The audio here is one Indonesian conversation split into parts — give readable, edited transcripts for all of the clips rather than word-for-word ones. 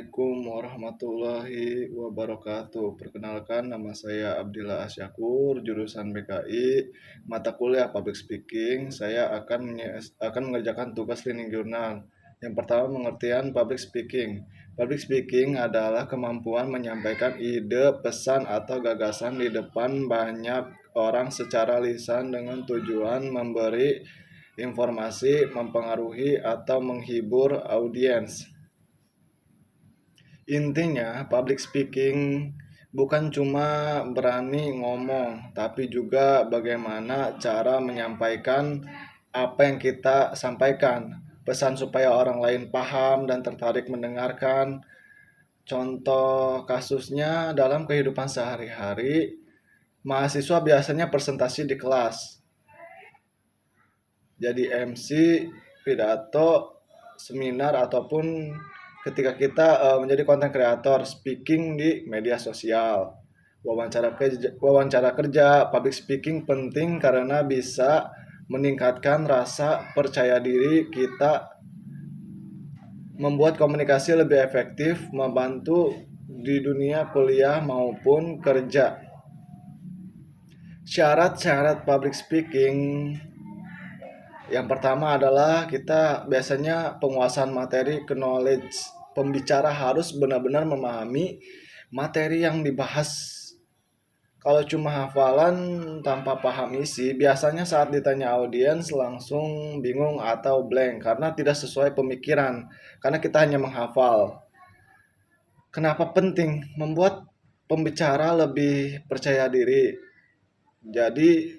Assalamualaikum warahmatullahi wabarakatuh. Perkenalkan, nama saya Abdillah Asyakur, jurusan BKI, mata kuliah Public Speaking. Saya akan mengerjakan tugas reading jurnal. Yang pertama, pengertian Public Speaking. Public Speaking adalah kemampuan menyampaikan ide, pesan, atau gagasan di depan banyak orang secara lisan dengan tujuan memberi informasi, mempengaruhi, atau menghibur audiens. Intinya, public speaking bukan cuma berani ngomong, tapi juga bagaimana cara menyampaikan apa yang kita sampaikan. Pesan supaya orang lain paham dan tertarik mendengarkan. Contoh kasusnya dalam kehidupan sehari-hari, mahasiswa biasanya presentasi di kelas. Jadi MC, pidato, seminar, ataupun ketika kita menjadi konten kreator speaking di media sosial, wawancara kerja, public speaking penting karena bisa meningkatkan rasa percaya diri kita, membuat komunikasi lebih efektif, membantu di dunia kuliah maupun kerja. Syarat-syarat public speaking yang pertama adalah kita biasanya penguasaan materi, knowledge. Pembicara harus benar-benar memahami materi yang dibahas. Kalau cuma hafalan tanpa paham isi, biasanya saat ditanya audiens langsung bingung atau blank karena tidak sesuai pemikiran, karena kita hanya menghafal. Kenapa penting? Membuat pembicara lebih percaya diri. Jadi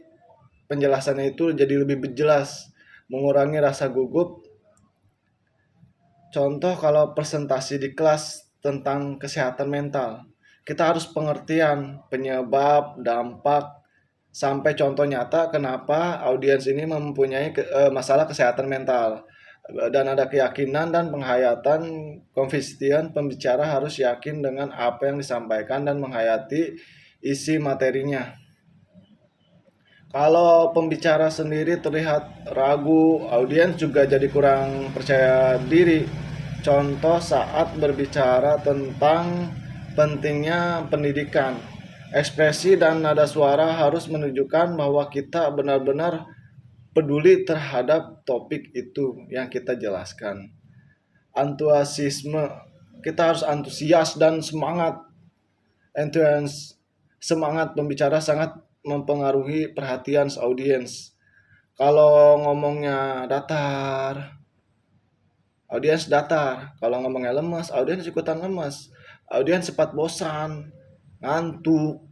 penjelasannya itu jadi lebih jelas, mengurangi rasa gugup. Contoh kalau presentasi di kelas tentang kesehatan mental, kita harus pengertian penyebab, dampak, sampai contoh nyata kenapa audiens ini mempunyai masalah kesehatan mental. Dan ada keyakinan dan penghayatan konfident, pembicara harus yakin dengan apa yang disampaikan dan menghayati isi materinya. Kalau pembicara sendiri terlihat ragu, audiens juga jadi kurang percaya diri. Contoh saat berbicara tentang pentingnya pendidikan, ekspresi dan nada suara harus menunjukkan bahwa kita benar-benar peduli terhadap topik itu yang kita jelaskan. Antusiasme, kita harus antusias dan semangat. Semangat pembicara sangat mempengaruhi perhatian audiens. Kalau ngomongnya datar, audiens datar. Kalau ngomongnya lemas, audiens ikutan lemas. Audiens cepat bosan, ngantuk,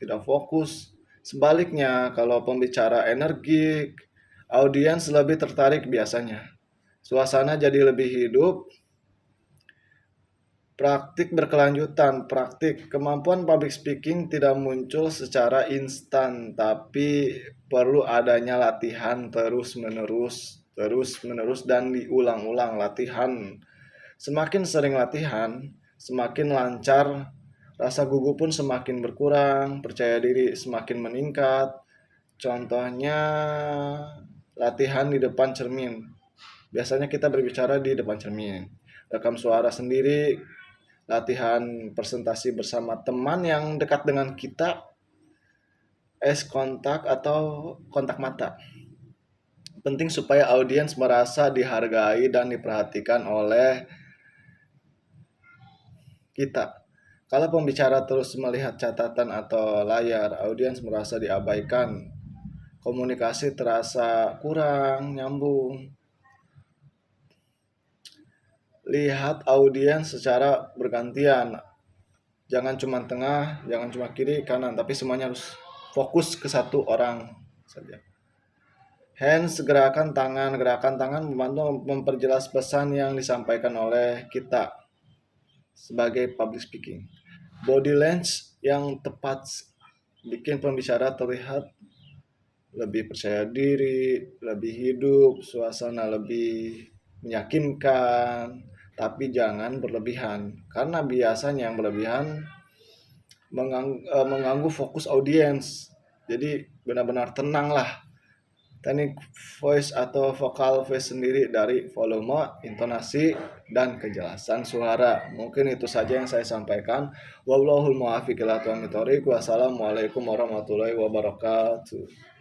tidak fokus. Sebaliknya, kalau pembicara energik, audiens lebih tertarik biasanya. Suasana jadi lebih hidup. Praktik berkelanjutan. Kemampuan public speaking tidak muncul secara instan, tapi perlu adanya latihan terus-menerus dan diulang-ulang latihan. Semakin sering latihan, semakin lancar, rasa gugup pun semakin berkurang, percaya diri semakin meningkat. Contohnya latihan di depan cermin. Biasanya kita berbicara di depan cermin. Rekam suara sendiri, latihan presentasi bersama teman yang dekat dengan kita, eye contact atau kontak mata. Penting supaya audiens merasa dihargai dan diperhatikan oleh kita. Kalau pembicara terus melihat catatan atau layar, audiens merasa diabaikan. Komunikasi terasa kurang nyambung. Lihat audiens secara bergantian. Jangan cuma tengah, jangan cuma kiri, kanan, tapi semuanya harus fokus ke satu orang saja. Hands, gerakan tangan membantu memperjelas pesan yang disampaikan oleh kita sebagai public speaking. Body language yang tepat bikin pembicara terlihat lebih percaya diri, lebih hidup, suasana lebih meyakinkan, tapi jangan berlebihan, karena biasanya yang berlebihan mengganggu fokus audiens. Jadi benar-benar tenang lah, teknik voice atau vokal voice sendiri dari volume, intonasi, dan kejelasan suara. Mungkin itu saja yang saya sampaikan. Wallahul muwaffiq ila aqwamit thoriq. Wassalamualaikum warahmatullahi wabarakatuh.